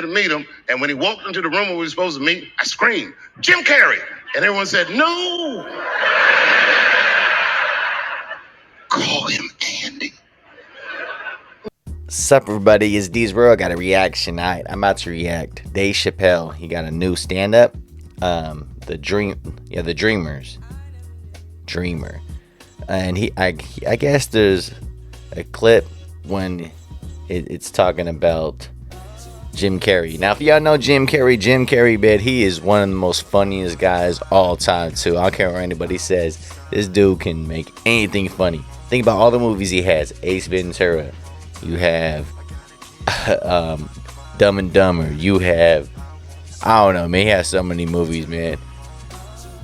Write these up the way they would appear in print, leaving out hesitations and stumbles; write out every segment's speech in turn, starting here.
to meet him, and when he walked into the room where we were supposed to meet, I screamed, "Jim Carrey!" And everyone said, "No, call him Andy." Sup, everybody? It's D's World. Got a reaction night. I'm about to react. Dave Chappelle. He got a new stand-up. The Dreamer, and I guess there's a clip when it's talking about Jim Carrey. Now, if y'all know Jim Carrey, man, he is one of the most funniest guys all time, too. I don't care what anybody says. This dude can make anything funny. Think about all the movies he has. Ace Ventura. You have Dumb and Dumber. You have, I don't know, man. He has so many movies, man.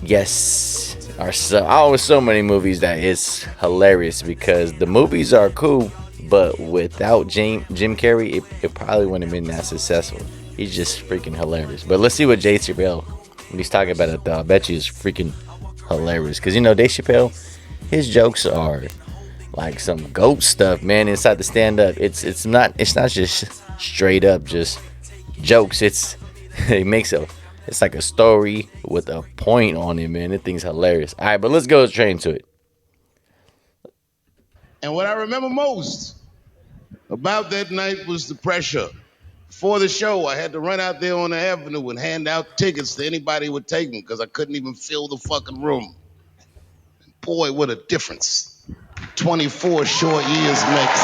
Yes. So many movies that it's hilarious because the movies are cool, but without Jim Carrey, it probably wouldn't have been that successful. He's just freaking hilarious. But let's see what Dave Chappelle, when he's talking about it, though, I bet you it's freaking hilarious. Because, you know, Dave Chappelle, his jokes are like some goat stuff, man, inside the stand-up. It's not just straight up just jokes. It makes it's like a story with a point on it, man. That thing's hilarious. All right, but let's go straight into it. And what I remember most about that night was the pressure. Before the show, I had to run out there on the avenue and hand out tickets to anybody who would take them because I couldn't even fill the fucking room. And boy, what a difference 24 short years makes.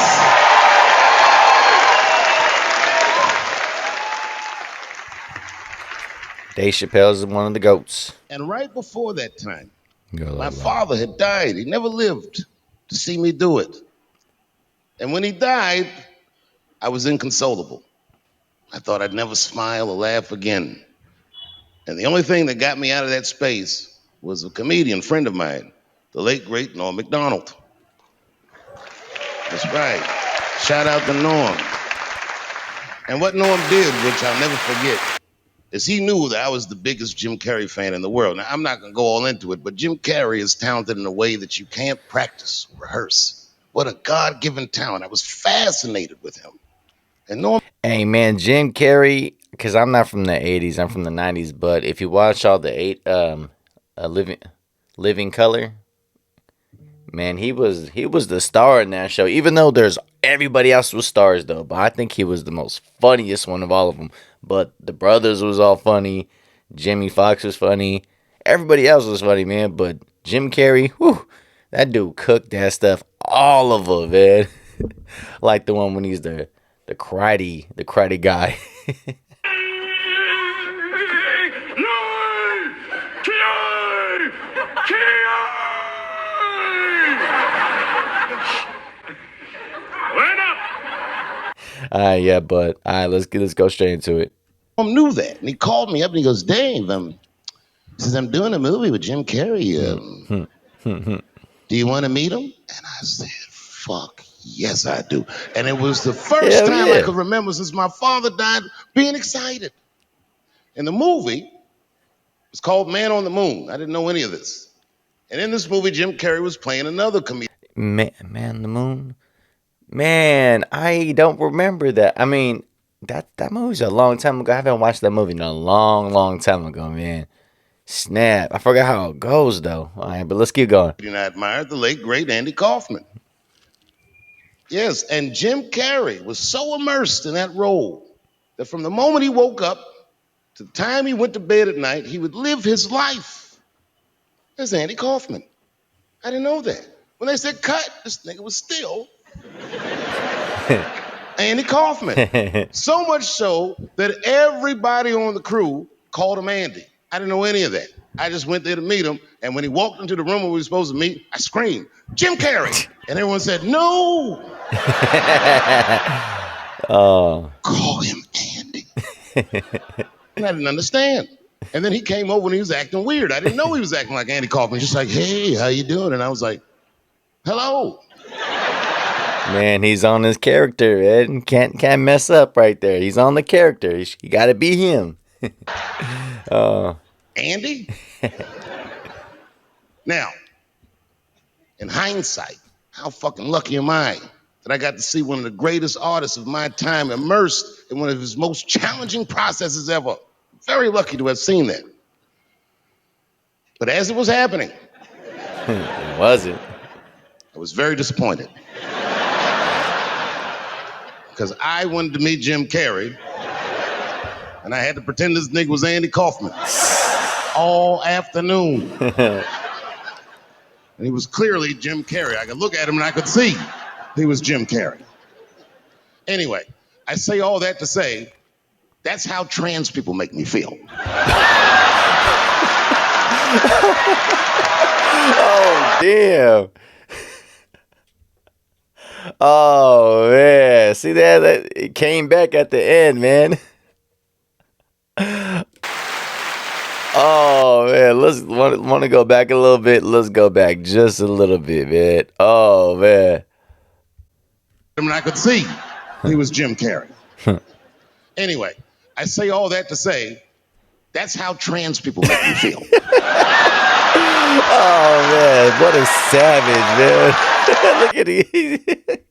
Dave Chappelle is one of the goats. And right before that time, my father had died. He never lived to see me do it. And when he died, I was inconsolable. I thought I'd never smile or laugh again. And the only thing that got me out of that space was a comedian friend of mine, the late, great Norm Macdonald. That's right. Shout out to Norm. And what Norm did, which I'll never forget, is he knew that I was the biggest Jim Carrey fan in the world. Now, I'm not going to go all into it, but Jim Carrey is talented in a way that you can't practice, rehearse. What a God-given talent. I was fascinated with him. And Norm... Hey, man, Jim Carrey, because I'm not from the 80s, I'm from the 90s, but if you watch all the Living Color, man, he was the star in that show, even though there's everybody else was stars, though, but I think he was the most funniest one of all of them. But the brothers was all funny, Jimmy Fox was funny, everybody else was funny, man, but Jim Carrey, whew, that dude cooked that stuff, all of it, man. Like the one when he's the karate guy. Yeah, but let's go straight into it. Knew that, and he called me up and he goes, "Dave, he says, I'm doing a movie with Jim Carrey. Do you want to meet him?" And I said, "Fuck, yes, I do." And it was the first time I could remember since my father died being excited. And the movie was called Man on the Moon. I didn't know any of this. And in this movie, Jim Carrey was playing another comedian. Man on the Moon? Man, I don't remember that. I mean, that movie's a long time ago. I haven't watched that movie in a long time ago, man. Snap. I forgot how it goes, though. All right, but let's keep going. I admired the late, great Andy Kaufman. Yes, and Jim Carrey was so immersed in that role that from the moment he woke up to the time he went to bed at night, he would live his life as Andy Kaufman. I didn't know that. When they said cut, this nigga was still Andy Kaufman. So much so that everybody on the crew called him Andy. I didn't know any of that. I just went there to meet him, and when he walked into the room where we were supposed to meet, I screamed, "Jim Carrey!" And everyone said, "No." Call him Andy. And I didn't understand. And then he came over and he was acting weird. I didn't know he was acting like Andy Kaufman. Just like, "Hey, how you doing?" And I was like, "Hello." Man, he's on his character, man. Can't mess up right there. He's on the character. You got to be him. Andy? Now, in hindsight, how fucking lucky am I that I got to see one of the greatest artists of my time immersed in one of his most challenging processes ever. Very lucky to have seen that. But as it was happening, It wasn't. I was very disappointed. Because I wanted to meet Jim Carrey, and I had to pretend this nigga was Andy Kaufman all afternoon. And he was clearly Jim Carrey. I could look at him and I could see he was Jim Carrey. Anyway, I say all that to say, that's how trans people make me feel. Oh, damn. Oh, man. See that? It came back at the end, man. Oh, man. Let's want to go back a little bit. Let's go back just a little bit, man. Oh, man. And I could see he was Jim Carrey. Anyway, I say all that to say, that's how trans people make me feel. Oh, man. What a savage, man. Look at it.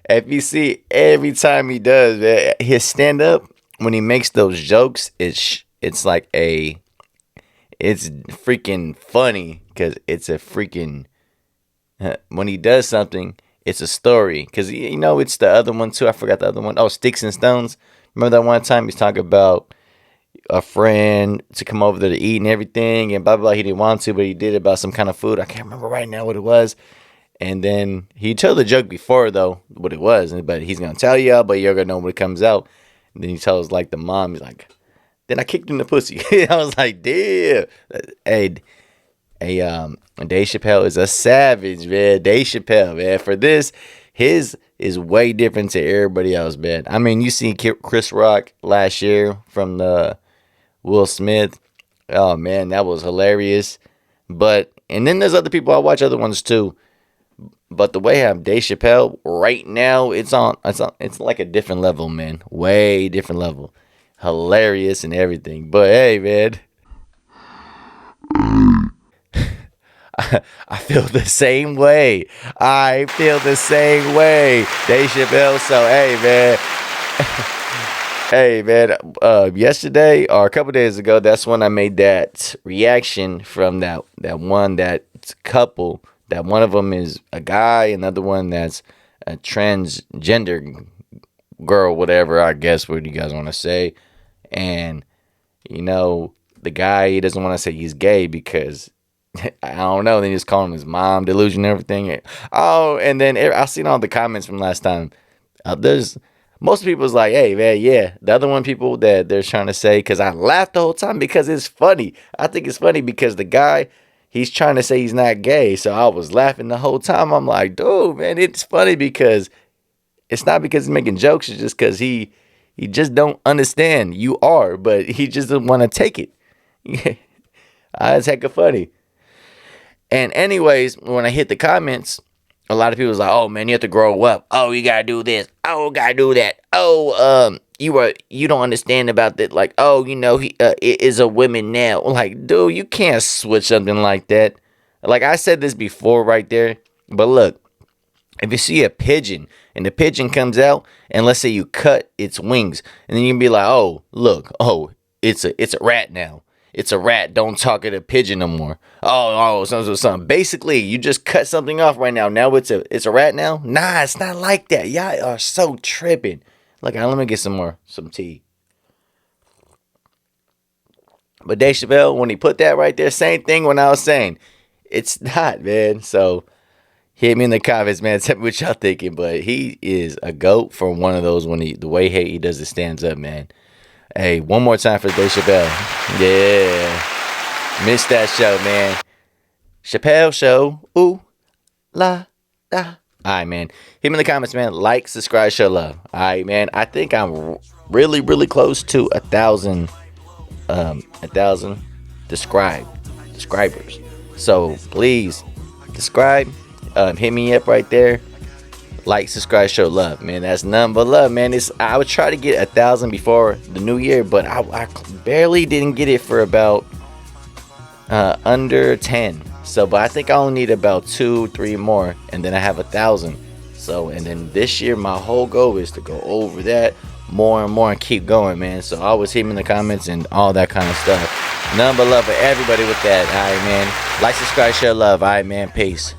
If you see every time he does, man, his stand up, when he makes those jokes, it's like it's freaking funny because it's a freaking, when he does something, it's a story. Because, you know, it's the other one too. I forgot the other one. Oh, Sticks and Stones. Remember that one time he's talking about a friend to come over there to eat and everything and blah, blah, blah. He didn't want to, but he did about some kind of food. I can't remember right now what it was. And then he told the joke before, though, what it was. But he's going to tell y'all, but you're going to know when it comes out. And then he tells, like, the mom, he's like, then I kicked him in the pussy. I was like, damn. Hey, Dave Chappelle is a savage, man. Dave Chappelle, man. For this, his is way different to everybody else, man. I mean, you seen Chris Rock last year from the Will Smith. Oh, man, that was hilarious. But, and then there's other people, I watch other ones, too. But the way I'm Dave Chappelle right now, it's like a different level, man. Way different level. Hilarious and everything. But hey, man. I feel the same way. I feel the same way. Dave Chappelle. So hey, man. Hey, man. Yesterday or a couple days ago, that's when I made that reaction from that couple. That one of them is a guy, another one that's a transgender girl, whatever, I guess, what you guys want to say. And, you know, the guy, he doesn't want to say he's gay because, I don't know, then he just called him his mom, delusion and everything. Oh, and then I've seen all the comments from last time. There's, most people's like, hey, man, yeah. The other one, people that they're trying to say, because I laughed the whole time because it's funny. I think it's funny because the guy, he's trying to say he's not gay, so I was laughing the whole time. I'm like, dude, man, it's funny because it's not because he's making jokes. It's just because he just don't understand. You are, but he just doesn't want to take it. It's hecka funny. And anyways, when I hit the comments, a lot of people was like, oh, man, you have to grow up. Oh, you got to do this. Oh, got to do that. Oh, you don't understand about that. Like, oh, you know, he is a woman now. Like, dude, you can't switch something like that. Like I said this before right there. But look, if you see a pigeon and the pigeon comes out and let's say you cut its wings and then you can be like, oh, look, oh, it's a rat now. It's a rat. Don't talk to the pigeon no more. Oh, something. Basically, you just cut something off right now. Now it's a rat now? Nah, it's not like that. Y'all are so tripping. Look, let me get some tea. But Dave Chappelle, when he put that right there, same thing when I was saying. It's not, man. So hit me in the comments, man. Tell me what y'all thinking. But he is a GOAT for one of those when the way he does it stands up, man. Hey, one more time for Dave Chappelle. Yeah. Missed that show, man. Chappelle Show. Ooh. La. Da. All right, man. Hit me in the comments, man. Like, subscribe, show love. All right, man. I think I'm really, really close to 1,000 subscribers. So, please, subscribe. Hit me up right there. Like, subscribe, show love, man. That's nothing but love, man. I would try to get 1,000 before the new year, but I barely didn't get it for about under 10. So, but I think I only need about 2-3 more, and then I have 1,000. So, and then this year, my whole goal is to go over that more and more and keep going, man. So I always hit me in the comments and all that kind of stuff. None but love for everybody with that. All right, man. Like, subscribe, share, love. All right, man. Peace.